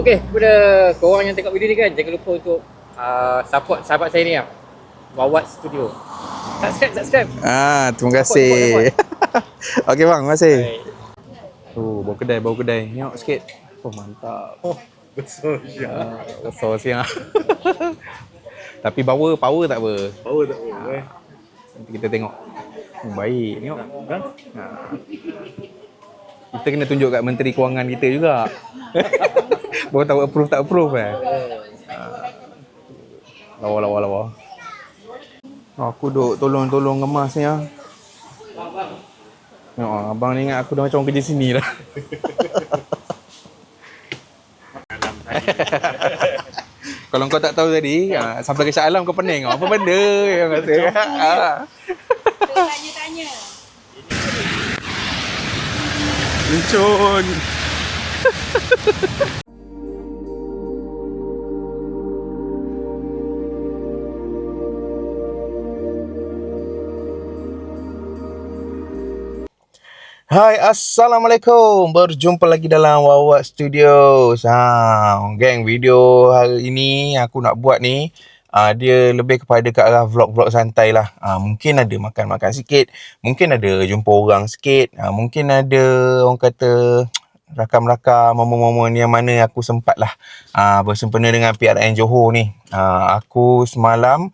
Okey, kepada korang yang tengok video ni kan, jangan lupa untuk support sahabat saya ni lah, Wawat Studio. Subscribe. Terima Support. kasih. Okey bang, terima kasih. Baik. Bau kedai. Tengok sikit. Oh, mantap. Besar je. Besar siang. Tapi power tak apa. Power tak apa. Nanti kita tengok. Baik, tengok. Kan? Kita kena tunjuk kat Menteri Kewangan kita juga. Baru tahu approve tak approve Lawa. Aku duk tolong ngemas ni ah. Tengok abang ni ingat aku dah macam orang kerja sini dah. Kalau kau tak tahu tadi, sampai ke Shah Alam kau pening apa benda yang kata. Tanya-tanya. Luncun. Hai, Assalamualaikum. Berjumpa lagi dalam Wawat Studios. Geng, video hari ini aku nak buat ni dia lebih kepada ke arah vlog-vlog santai lah. Mungkin ada makan-makan sikit, mungkin ada jumpa orang sikit, mungkin ada orang kata rakam-rakam momen-momen yang mana aku sempat lah bersempena dengan PRN Johor ni. Aku semalam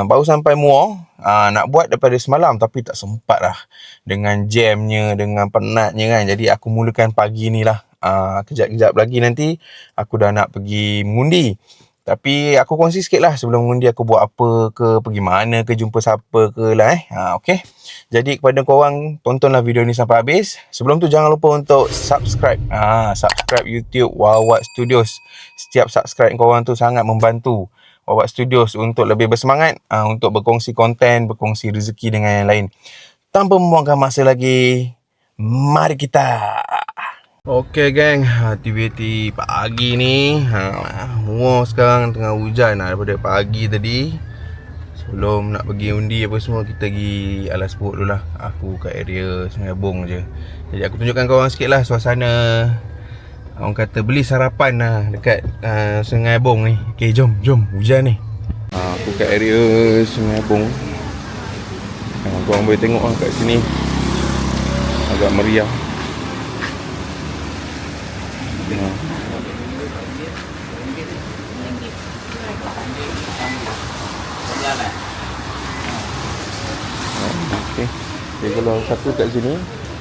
baru sampai Muar, nak buat daripada semalam tapi tak sempat lah dengan jamnya, dengan penatnya kan. Jadi aku mulakan pagi ni lah. Kejap-kejap lagi nanti aku dah nak pergi mengundi. Tapi aku kongsi sikit lah sebelum mengundi aku buat apa ke, pergi mana ke, jumpa siapa ke lah okay. Jadi kepada korang, tontonlah video ni sampai habis. Sebelum tu jangan lupa untuk subscribe. Subscribe YouTube Wawat Studios. Setiap subscribe korang tu sangat membantu Wawat Studios untuk lebih bersemangat, untuk berkongsi konten, berkongsi rezeki dengan yang lain. Tanpa membuangkan masa lagi, mari kita. Okey geng, aktiviti pagi ni sekarang tengah hujan daripada pagi tadi. Sebelum nak pergi undi apa semua, kita pergi alas perut dulu lah. Aku kat area Sungai Bung je. Jadi aku tunjukkan korang sikit lah suasana, orang kata beli sarapan lah dekat Sungai Bung ni. Okay, jom hujan ni. Aku kat area Sungai Bung. Korang boleh tengok lah kat sini, agak meriah. Okay. Jadi kalau satu kat sini,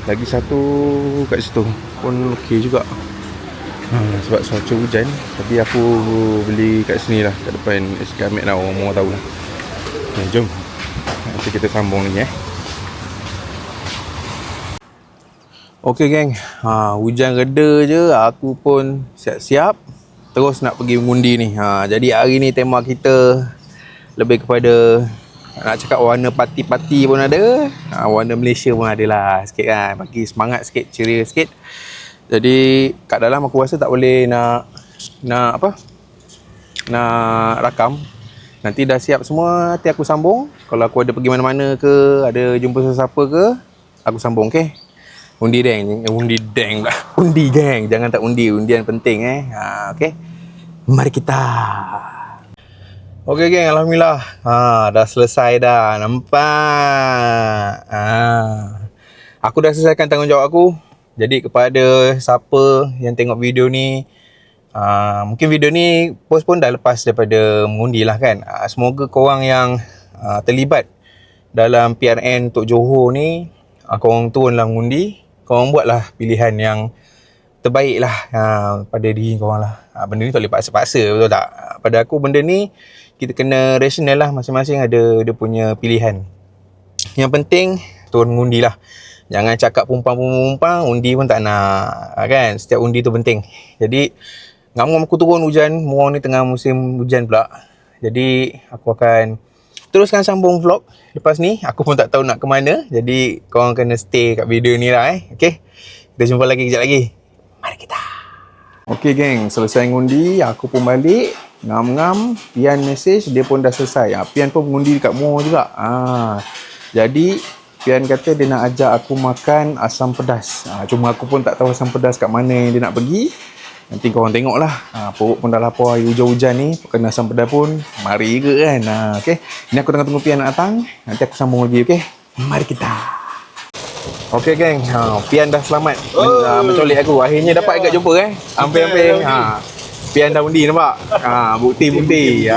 lagi satu kat situ pun okey juga. Sebab cuaca hujan, tapi aku beli kat sini lah, kat depan SK Amek lah, orang tahu lah. Okay, jom nanti kita sambung ni Okey geng, hujan reda je, aku pun siap-siap terus nak pergi mengundi ni. Jadi hari ni tema kita lebih kepada, nak cakap warna parti-parti pun ada, warna Malaysia pun ada lah sikit kan, bagi semangat sikit, ceria sikit. Jadi kat dalam aku rasa tak boleh nak rakam. Nanti dah siap semua, nanti aku sambung. Kalau aku ada pergi mana-mana ke, ada jumpa sesiapa ke, aku sambung, okey. Undi geng, jangan tak undi, undian penting okey. Mari kita. Okey geng, alhamdulillah. Dah selesai dah, nampak. Aku dah selesaikan tanggungjawab aku. Jadi kepada siapa yang tengok video ni, mungkin video ni post pun dah lepas daripada mengundi lah kan. Semoga korang yang terlibat dalam PRN untuk Johor ni, korang turunlah mengundi. Korang buatlah pilihan yang terbaik lah pada diri korang lah. Benda ni tak boleh paksa-paksa, betul tak? Pada aku benda ni kita kena rasional lah, masing-masing ada dia punya pilihan. Yang penting turun mengundi lah. Jangan cakap pumpang, undi pun tak nak kan. Setiap undi tu penting. Jadi ngam-ngam aku turun hujan, Muar ni tengah musim hujan pula. Jadi aku akan teruskan sambung vlog lepas ni. Aku pun tak tahu nak ke mana, jadi korang kena stay kat video ni lah okay? Kita jumpa lagi kejap lagi. Mari kita. Okay geng, selesai ngundi, aku pun balik. Ngam-ngam, Pian message, dia pun dah selesai. Pian pun mengundi dekat Muar juga. Jadi Pian kata dia nak ajak aku makan asam pedas. Cuma aku pun tak tahu asam pedas kat mana yang dia nak pergi. Nanti korang tengok lah. Perut pun dah lapar hari hujan-hujan ni. Kena asam pedas pun. Mari ke kan. Okay. Ni aku tengah tunggu Pian nak datang. Nanti aku sambung lagi, okay. Mari kita. Okay geng. Pian dah selamat mencolik aku. Akhirnya dapat agak jumpa Hampir-hampir. Pian dah undi nampak. Bukti-bukti.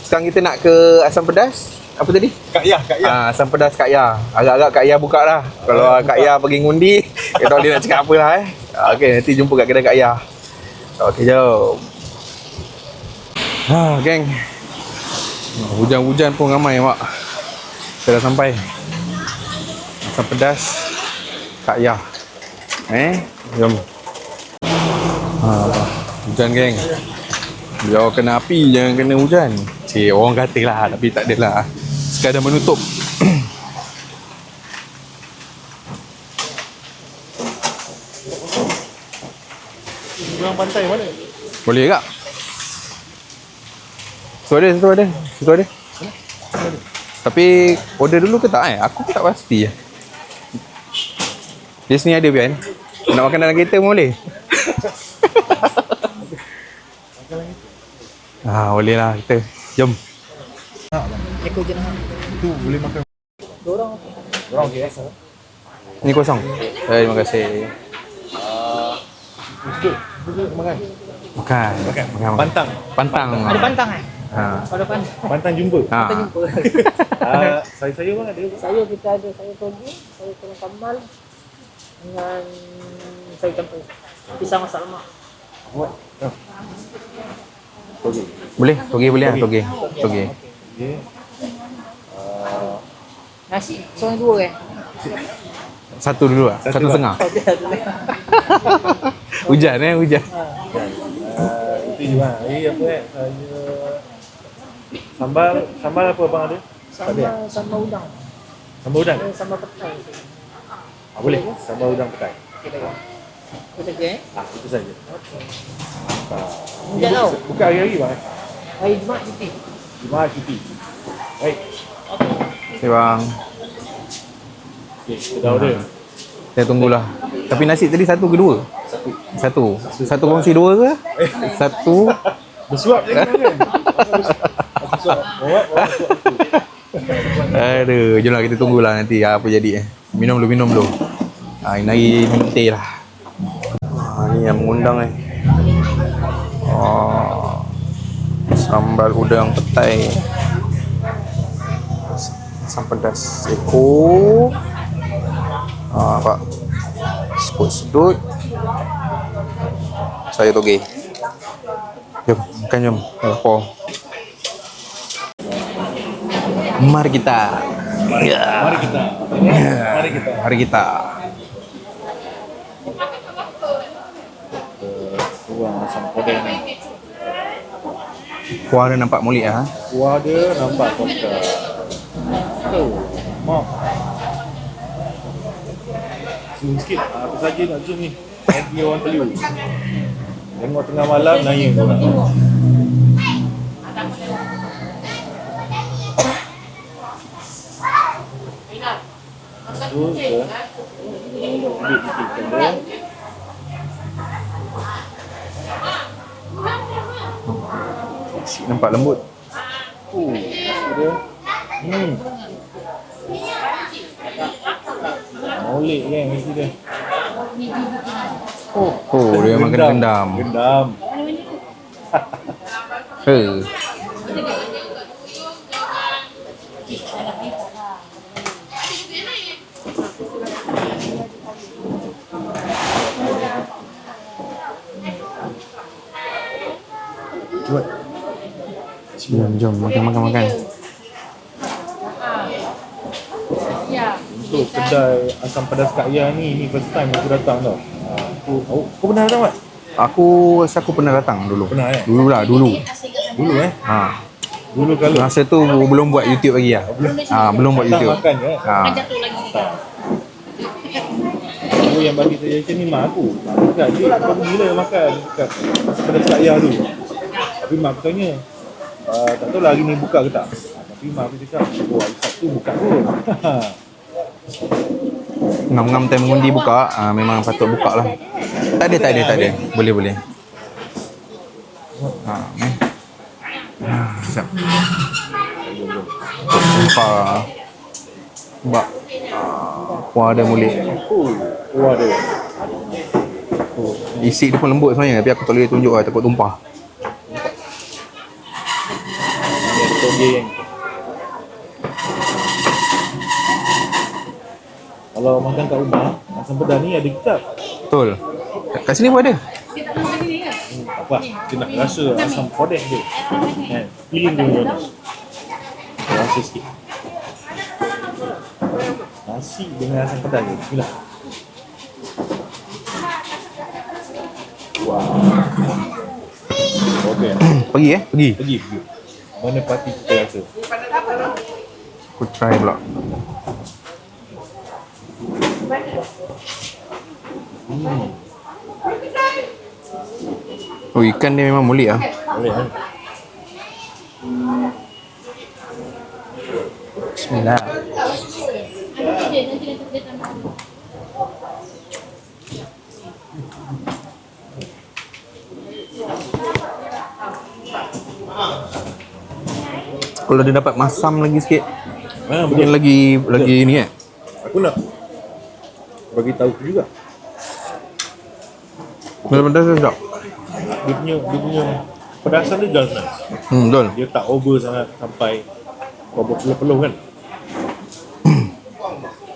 Sekarang kita nak ke asam pedas. Apa tadi? Kak Yah. Asam pedas Kak Yah. Agak-agak Kak Yah buka dah. Kalau Kak Yah pergi ngundi, kita tahu dia nak cakap apa lah Okay, nanti jumpa kat kedai Kak Yah. Okay, jom. Geng. Hujan-hujan pun ramai mak. Kita dah sampai. Asam pedas Kak Yah. Jom. Hujan geng. Biar kena api, jangan kena hujan. Orang kata lah, tapi tak adalah. Sekadar menutup. Orang pantai mana? Boleh tak? Situ ada. Tapi order dulu ke tak Aku pun tak pasti Dia sini ada Pian. Nak makan dalam kereta pun boleh. Boleh lah kita. Jom. Ekor je nak. Tu boleh makan. Dorang okey Ni kosong. Terima kasih. Duduk makan. Makan. Pantang. Ada pantang Ada pantang. Pantang jumpa. Kita jumpa. Saya bang ada. Kita ada saya togi, saya kena kamal dengan saya campur. Pisang masak lemak. Boleh? Toge boleh lah. Toge. Okey. Nasi seorang dua Satu dulu lah. Satu setengah. Hujan hujan. Itu je bang. Ini apa saya sambal apa abang ada? Sambal udang. Sambal udang. Sambal petai. Boleh. Sambal udang petai. Kita je Itu saja. Hujan tau. Buka hari-hari bang. Hari Jumaat cuti. Jumaat cuti. Baik. Okay bang. Okey, kita order. Saya tunggulah. Tapi nasi tadi satu ke dua? Satu. Satu kongsi dua ke? Satu. Bersuap je kan? Bersuap. Bawa suap itu. Aduh, jomlah kita tunggulah nanti apa jadi Minum dulu. Ini hari minum teh lah. Ni yang mengundang sambal udang petai. Asam pedas Eko. Pak. Sedut. Saya toge. Jom, makan jom. Lapar. Mari kita. Mari kita. Tuang asam pedas ni. Kuah dia nampak mulik Kuah dia nampak kotak. Mak. Zoom sikit. Apa saja nak zoom ni. Nanti orang teliu. Tengok tengah malam nanya korang. Duduk sikit kena. Nampak lembut. Dia. Molek kan mesti dia. Dia makan gendam. Gendam. Jom makan. Untuk kedai asam pedas Kak Yah ni first time aku datang tau. Kau pernah datang tak? Aku rasa aku pernah datang dulu. Pernah Dulu. Dulu Dulu kalau Masa tu belum buat YouTube lagi belum buat datang YouTube. makan je. Aku yang bagi suggestion ni mak aku. Mak cakap, "Dik, kau gila makan dekat asam pedas Kak Yah tu." Tapi mak aku tanya, tak tahu lah hari ni buka ke tak. Tapi mak aku cakap, hari Sabtu buka pun. Ngam-ngam time mengundi buka, memang patut buka lah. Tak ada. Boleh. Ni. Siap. Nampak. Nampak. Kuah dia mulik. Kuah dia. Isi dia pun lembut sebenarnya, tapi aku tak boleh tunjuk lah, takut tumpah. Yang toge yang. Kalau makan kat rumah, asam pedas ni ada kitab. Betul. Kat sini pun ada. Tak apa, kita nak rasa asam pedas dia. Kan? Feeling dia macam mana? Rasa sikit. Nasi dengan asam pedas je. Bismillah. Wow. Okey. Pergi pergi. Pergi. Mana parti kita rasa? Aku try pula. Oh, ikan dia memang mulik ah. Boleh kan? Bismillah. Kalau dia dapat masam lagi sikit, mungkin lagi ni kan. Aku nak bagi tahu juga. Benar-benar sedap. Dia punya pedasan dia just nice. Betul. Dia tak over sangat sampai kau berpeluh-peluh kan.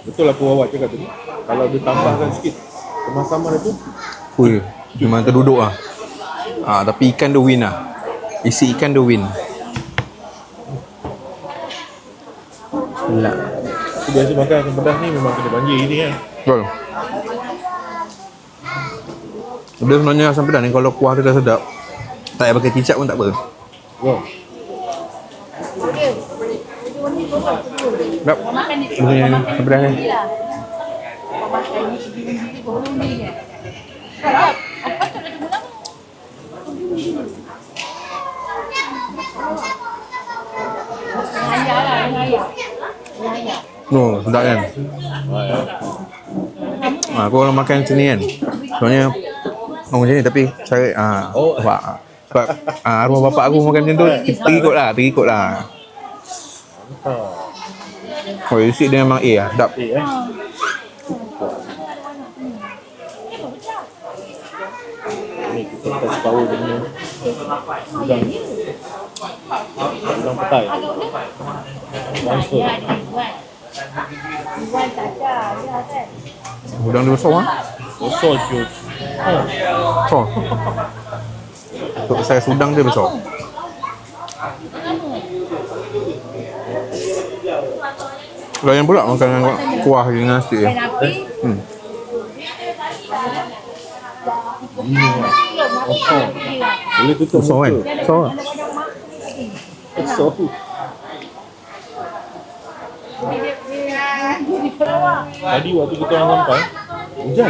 Betul lah awak cakap tadi. Kalau dia tambahkan sikit kemasaman itu, Ui, memang terduduk lah. Tapi ikan dia win lah. Isi ikan dia win. Bismillah. aku biasa makan asam pedas ni memang kena banjir ni kan. Betul. Dia sebenarnya asam pedas ni kalau kuah dia dah sedap, tak payah pakai kicap pun tak apa. Wow. Sedap. Dia punya asam pedas ni. Oh, sedap kan? Aku kalau makan macam ni kan, sebenarnya macam ni tapi cara sebab arwah bapak aku makan macam tu, terikut lah. Oh, isi dia memang lah, sedap. Ni kita test power dia punya udang petai. Monster. Udang dia besar ah. Besar siut. Besar. Untuk saiz udang dia besar. Lain pula makan dengan kuah dengan nasi dia. Boleh tutup Besar kan? muka. Besar lah. Besar. Tadi waktu kita orang sampai, hujan.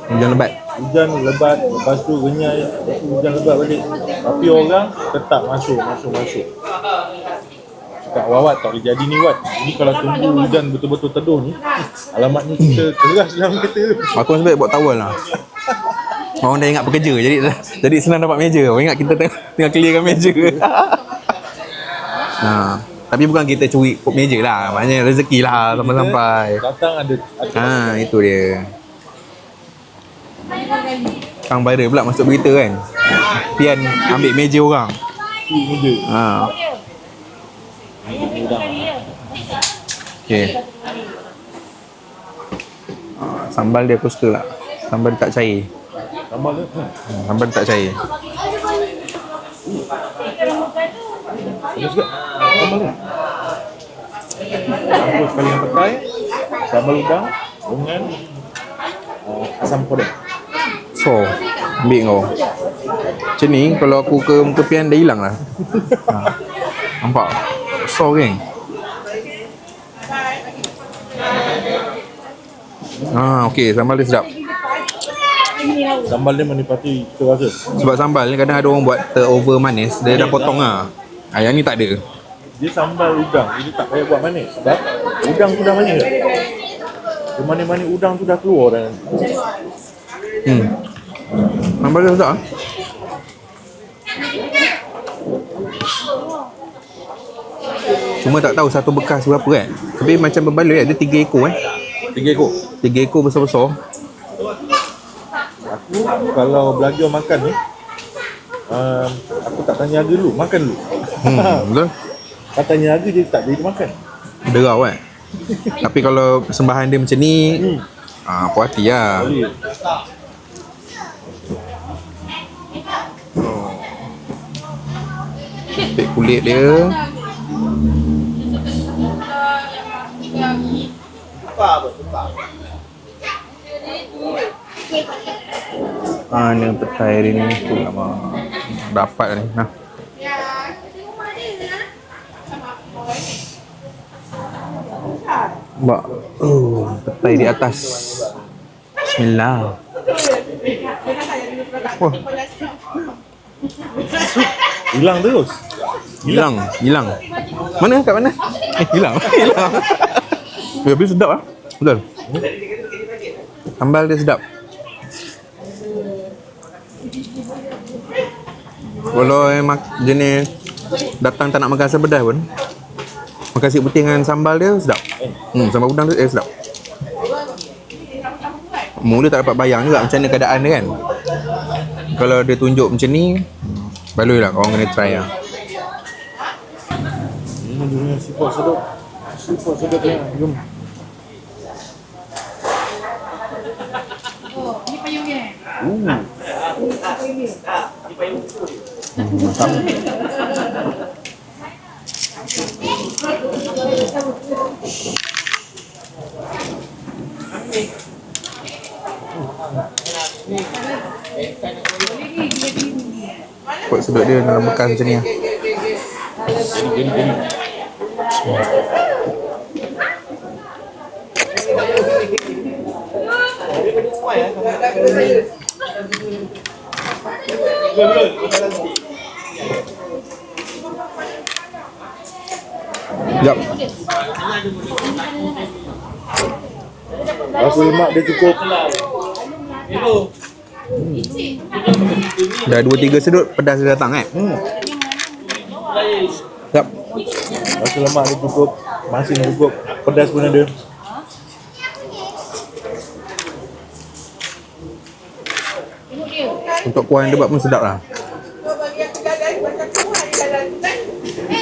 Hujan lebat. Hujan lebat, lepas tu renyai, lepas tu hujan lebat balik. Tapi orang tetap masuk. Cakap, Wawat tak boleh jadi ni Wat. Ini kalau tunggu hujan betul-betul teduh ni, alamatnya kita keras dalam kereta tu. Aku nasib baik buat towel lah. Orang dah ingat pekerja, jadi senang dapat meja. Orang ingat kita tengah clearkan meja. Tapi bukan kita curi meja lah. Maknanya rezeki lah sampai-sampai. Datang ada Itu dia. Kang viral pula masuk berita kan. Pian ambil meja orang. meja. Udang. Okay. Sambal dia aku suka lah. Sambal dia tak cair. Sambal dia? Sambal dia tak cair. Ada juga sambal dia. Campur sekali yang petai, sambal udang dengan asam pedas. So, ambil kau. Macam ni, kalau aku ke muka pian dah hilang lah. Nampak? So geng. Okey, sambal dia sedap. Sambal dia menipati kita rasa. Sebab sambal ni kadang ada orang buat over manis, dia dah potong lah. Yang ni tak ada. Dia sambal udang, jadi tak payah buat manis. Sebab udang tu dah manis. Dia manis-manis udang tu dah keluar dah. Sambal dia sedap. Cuma tak tahu satu bekas berapa kan. Tapi macam berbaloi ada 3 ekor 3 ekor. 3 ekor besar-besar. Aku kalau belajar makan ni, aku tak tanya harga dulu, makan dulu. Betul. Tak tanya harga je tak jadi makan. Derau kan. Tapi kalau persembahan dia macam ni, puas hati lah. Boleh. Ambil kulit dia. Ni petai dia ni. Dapat ni. Nah. Mbak, petai di atas. Bismillah. Wah, Hilang terus. hilang. Mana? Kat mana? Hilang. Tapi sedap ah. Betul. Sambal dia sedap. Kalau jenis datang tak nak makan asam pedas pun, makan nasi putih dengan sambal dia sedap. Sambal udang tu sedap. Mula tak dapat bayang juga macam mana keadaan dia kan. Kalau dia tunjuk macam ni, baloi lah korang kena try lah. Ini dia siput sedap. Siput sedap dia. Jom. Ni payung dia. Mantap. Kuat sedap dia dalam bekas macam ni lah. Sekejap. Rasa lemak dia cukup. Dah 2-3 sedut pedas dia datang kan. Sekejap. Rasa lemak dia cukup. Masin cukup. Pedas pun ada. Untuk kuah yang dia buat pun sedap lah.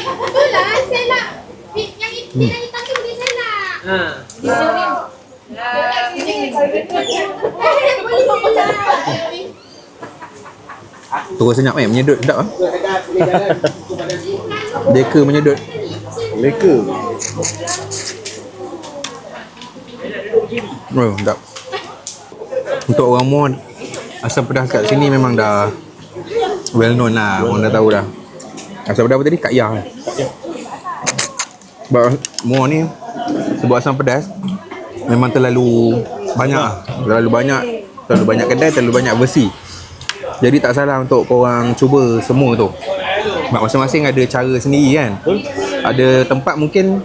Betul lah, saya nak. Yang hitam tu boleh saya nak. Terus senyap menyedut sedap lah. Deka menyedut. Leka. Oh, sedap. Untuk orang Muar, asam pedas kat sini memang dah well known lah. Orang dah tahu dah. Asam pedas apa tadi? Kak Yah. Sebab Muar ni sebab asam pedas memang terlalu banyak lah. Terlalu banyak kedai, terlalu banyak versi. Jadi tak salah untuk korang cuba semua tu. Sebab masing-masing ada cara sendiri kan. Ada tempat mungkin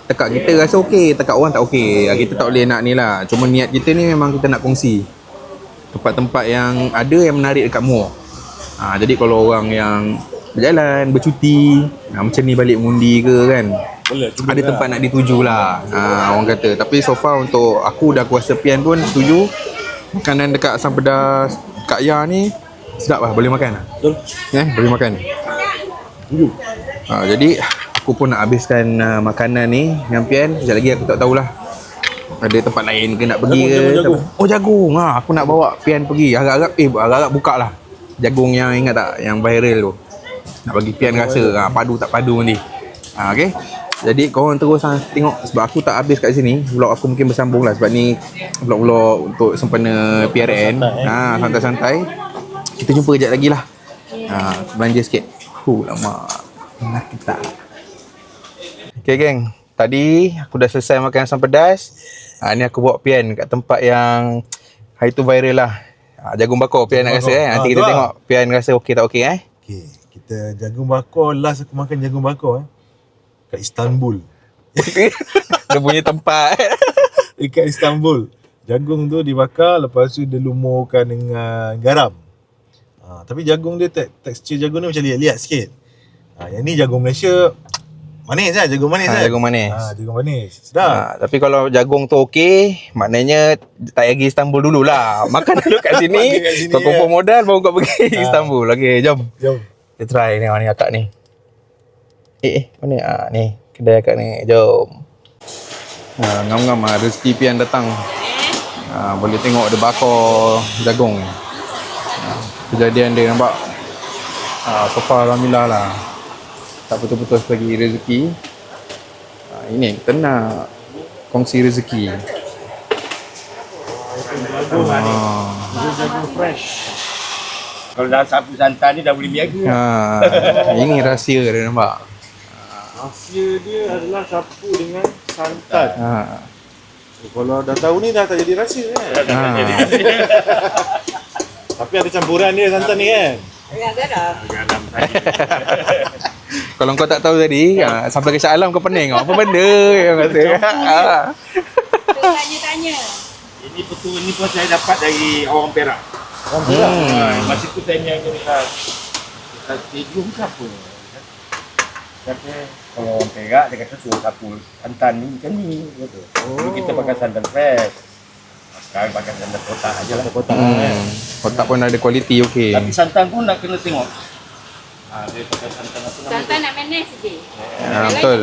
tekak kita rasa okey, tekak orang tak okey. Kita tak boleh nak ni lah. Cuma niat kita ni memang kita nak kongsi tempat-tempat yang ada yang menarik dekat Muar. Jadi kalau orang yang berjalan, bercuti, macam ni balik mengundi ke kan, Boleh, ada tempat nak dituju lah, orang kata. Tapi so far untuk aku dah kuasa pian pun setuju. Makanan dekat asam pedas Kak Ya ni sedap lah, boleh makan lah. Betul. Boleh makan. Setuju. Jadi aku pun nak habiskan makanan ni dengan pian. Sekejap lagi aku tak tahulah ada tempat lain ke nak pergi ke. Jagung. Oh, jagung. Aku nak bawa pian pergi. Agak-agak buka lah. Jagung yang ingat tak, yang viral tu. Nak bagi pian rasa padu tak padu nanti. Okay. Jadi korang terus tengok. Sebab aku tak habis kat sini, vlog aku mungkin bersambung lah. Sebab ni vlog-vlog untuk sempena PRN. Santai-santai. Kita jumpa kejap lagi lah. Belanja sikit. Lama nak kita. Okay geng, tadi aku dah selesai makan asam pedas. Ni aku bawa pian kat tempat yang hari tu viral lah. Jagung bakar pian nak rasa Nanti kita tengok pian rasa okey tak okey Okey, kita jagung bakar. Last aku makan jagung bakar kat Istanbul. Dia punya tempat. Dekat Istanbul. Jagung tu dibakar, lepas tu dia lumurkan dengan garam. Tapi jagung dia tekstur jagung ni macam liat-liat sikit. Yang ni jagung Malaysia manis lah, jagung manis kan? Jagung manis. Jagung manis. Sedap. Tapi kalau jagung tu okey, maknanya tak payah pergi Istanbul dululah. Makan dulu kat sini. Makan kat sini, Kau kumpul modal baru kau pergi Istanbul. Okey, jom. Jom. Kita try ni akak ni. Mana? Ni kedai akak ni. Jom. Ngam-ngam rezeki pian datang. Boleh tengok dia bakar jagung. Kejadian dia nampak. So far alhamdulillah lah. Tak betul-betul bagi rezeki. Ini kita nak kongsi rezeki. Jagung fresh. Kalau dah sapu santan ni dah boleh biaga. Ini rahsia dia nampak. Rahsia dia adalah sapu dengan santan. Kalau dah tahu ni dah tak jadi rahsia kan? Tapi ada campuran dia santan ni kan? Kalau kau tak tahu tadi, sampai ke Shah Alam kau pening kau. Apa benda yang kata? Tanya-tanya. Ini betul, ni pun saya dapat dari orang Perak. Orang Perak? Masa tu saya niaga dekat stadium ke apa. Kata kalau orang Perak dia kata suruh sapu santan ni macam ni. Kata. Dulu kita pakai santan fresh. Sekarang pakai santan kotak aja lah. Kotak pun ada kualiti okey. Tapi santan pun nak kena tengok. Dia pakai santan apa nama? Santan nak manis je. Betul.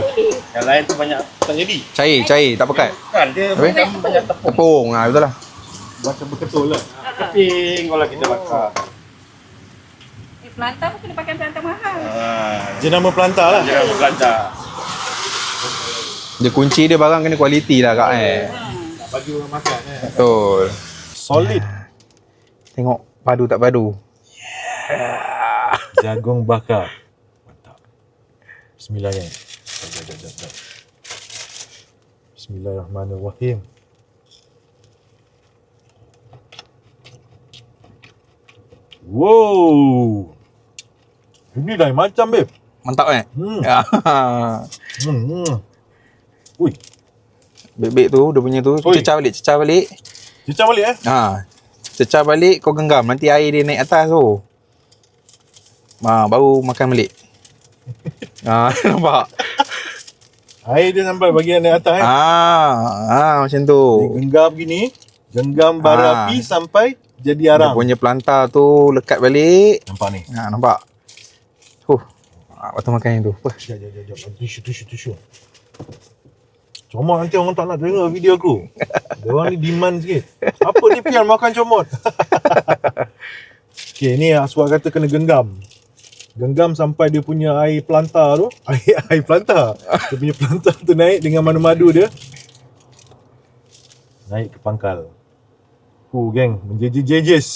Yang lain tu banyak tak jadi. Cair tak pekat. Kan dia macam banyak tepung. Tepung, betul lah. Macam berketul lah. Keping kalau kita bakar. Pelantar pun kena pakai pelantar mahal. Jenama pelantar lah. Jangan berbelantar. Dia kunci dia barang kena kualiti lah kak Bagi orang makan Betul. Solid. Tengok padu tak padu. Jagung bakar. Mantap. Bismillah kan. Jom. Bismillahirrahmanirrahim. Wow. Ini lain macam babe. Mantap Ui. Bebek tu dia punya tu cecah balik. Cecah balik Cecah balik kau genggam nanti air dia naik atas tu. Baru makan balik. Nampak? Air dia sampai bagian naik atas Macam tu. Genggam gini. Genggam bara api sampai jadi arang. Dia punya pelantar tu lekat balik. Nampak ni. Nampak? Waktu makan yang tu. Jom. Tisu. Comot nanti orang tak nak dengar video aku. Diorang ni demand sikit. Apa ni pian makan comot? Okay, ni sebab kata kena genggam. Genggam sampai dia punya air pelantar tu. Air pelantar. Dia punya pelantar tu naik dengan madu-madu dia. Naik ke pangkal. Geng. Menjejes.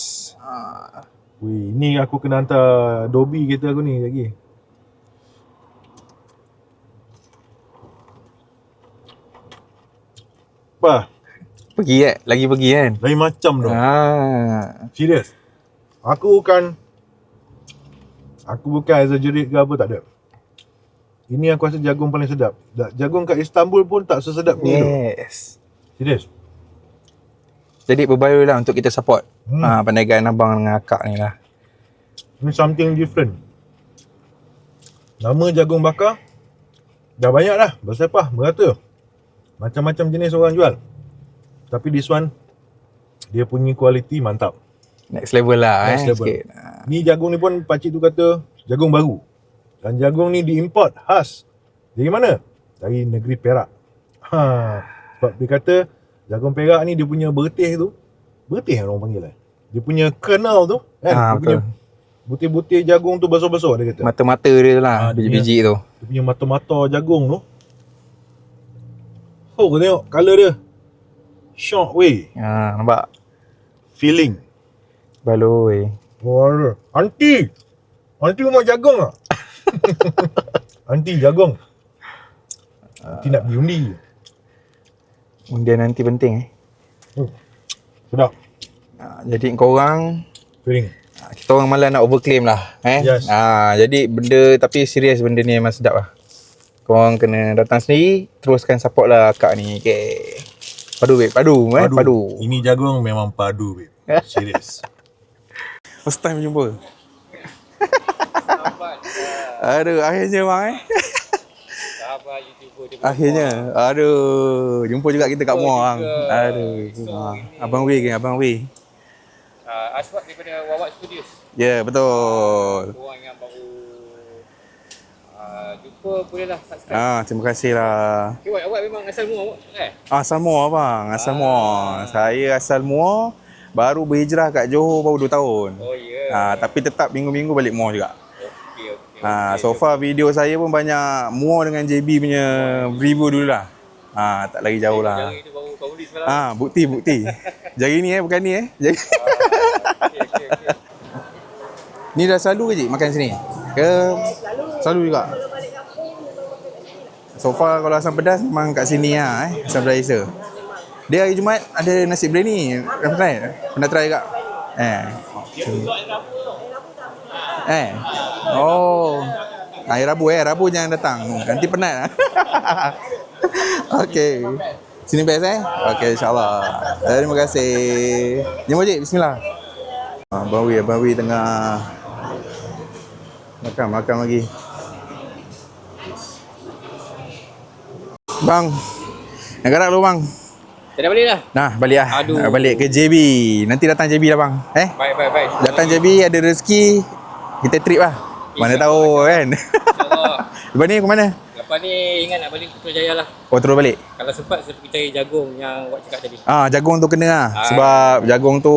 Wih, ni aku kena hantar Dobby kereta aku ni lagi. Apa? Lagi pergi kan? Lain macam tu. Serius. Aku bukan exaggerate ke apa, tak ada. Ini aku rasa jagung paling sedap. Jagung kat Istanbul pun tak sesedap ni tu. Yes. Serius. Jadi berbaloi lah untuk kita support perniagaan abang dengan akak ni lah. Ini something different. Nama jagung bakar dah banyak dah, bersepah, merata. Macam-macam jenis orang jual. Tapi this one, dia punya kualiti mantap. Next level lah Next level. sikit. Ni jagung ni pun pakcik tu kata jagung baru. Dan jagung ni diimport khas. Dari mana? Dari negeri Perak. Sebab dia kata jagung Perak ni dia punya bertih tu. Bertih orang panggil lah. Dia punya kernel tu kan. Dia punya butir-butir jagung tu besar-besar dia kata. Mata-mata dia lah, biji-biji tu. Dia punya mata-mata jagung tu. Oh, kau tengok colour dia. Shock weh. Nampak? Feeling. Baloi. Oh, Aunty rumah jagung tak? Aunty jagung. Aunty nak pergi undi. Undian nanti penting Sedap. Jadi korang Feeling. kita orang malah nak overclaim lah Yes. Jadi benda tapi serius benda ni memang sedap lah. Korang kena datang sendiri, teruskan support lah akak ni. Okay. Padu babe, padu. Ini jagung memang padu babe. Serius. First time jumpa. Aduh, akhirnya bang Sahabat YouTuber dia. Akhirnya. Aduh, jumpa juga kita kat Jumpa Muar bang. juga. Aduh. So, ini- Abang Wei ke Abang Wei? Aswad daripada Wawak Studios. Ya, betul. Korang yang baru jumpa bolehlah subscribe. Terima kasih lah. Okay, awak memang asal Muar kan? Asal Muar bang, asal Muar. Saya asal Muar, baru berhijrah kat Johor baru 2 tahun. Oh ya. Tapi tetap minggu-minggu balik Muar juga. Okey. So far video saya pun banyak Muar dengan JB punya review dulu lah. Tak lagi jauh lah. Jari tu baru release malam. Bukti. Jari ni bukan ni Jari. Okey. Ni dah selalu ke cik makan sini? Ke selalu juga? So far kalau asam pedas memang kat sini lah asam pedas Isa. Dia hari Jumaat ada nasi biryani. Pernah try tak? Oh. Hari Rabu Rabu jangan datang. Nanti penat. Okey. Sini best Okey, insyaAllah. Terima kasih. Jom cik, bismillah. Abang Wei tengah makan lagi. Bang, nak gerak dulu bang. Saya dah balik dah. Nah, balik lah. Aduh. Balik ke JB. Nanti datang JB lah bang. Baik. Datang JB ada rezeki, kita trip lah. Mana tahu kan. InsyaAllah. Lepas ni ke mana? Lepas ni ingat nak balik ke Putrajaya lah. Oh, terus balik. Kalau sempat saya pergi cari jagung yang awak cakap tadi. Jagung tu kena lah. Sebab jagung tu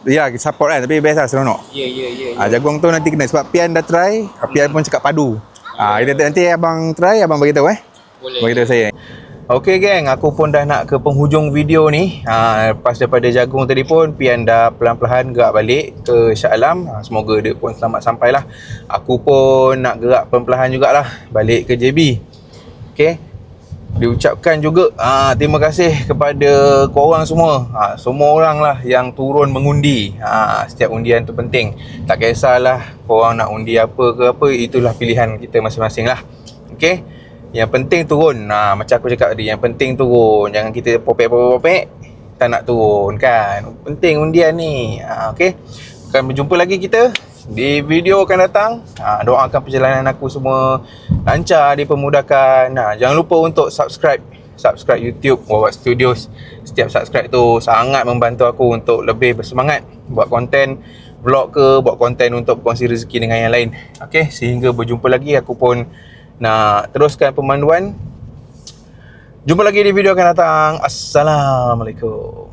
ya, support kan. Tapi best lah, seronok. Ya. Jagung tu nanti kena. Sebab Pian dah try. Pian pun cakap padu. Nanti abang try, abang beritahu Boleh. Beritahu saya. Okey geng, aku pun dah nak ke penghujung video ni. Lepas daripada jagung tadi pun, Pian dah perlahan-lahan gerak balik ke Shah Alam. Semoga dia pun selamat sampailah. Aku pun nak gerak perlahan-lahan jugalah balik ke JB. Okey. Diucapkan juga terima kasih kepada korang semua. Semua orang lah yang turun mengundi. Setiap undian tu penting. Tak kisahlah korang nak undi apa ke apa, itulah pilihan kita masing-masing lah. Okey. Yang penting turun. Macam aku cakap tadi, yang penting turun. Jangan kita popek tak nak turun kan. Penting undian ni. Okey. Akan berjumpa lagi kita di video akan datang. Doakan perjalanan aku semua lancar, dipermudahkan. Jangan lupa untuk subscribe YouTube Wawak Studios. Setiap subscribe tu sangat membantu aku untuk lebih bersemangat buat konten vlog ke, buat konten untuk berkongsi rezeki dengan yang lain. Okey, sehingga berjumpa lagi. Aku pun nak teruskan pemanduan. Jumpa lagi di video akan datang. Assalamualaikum.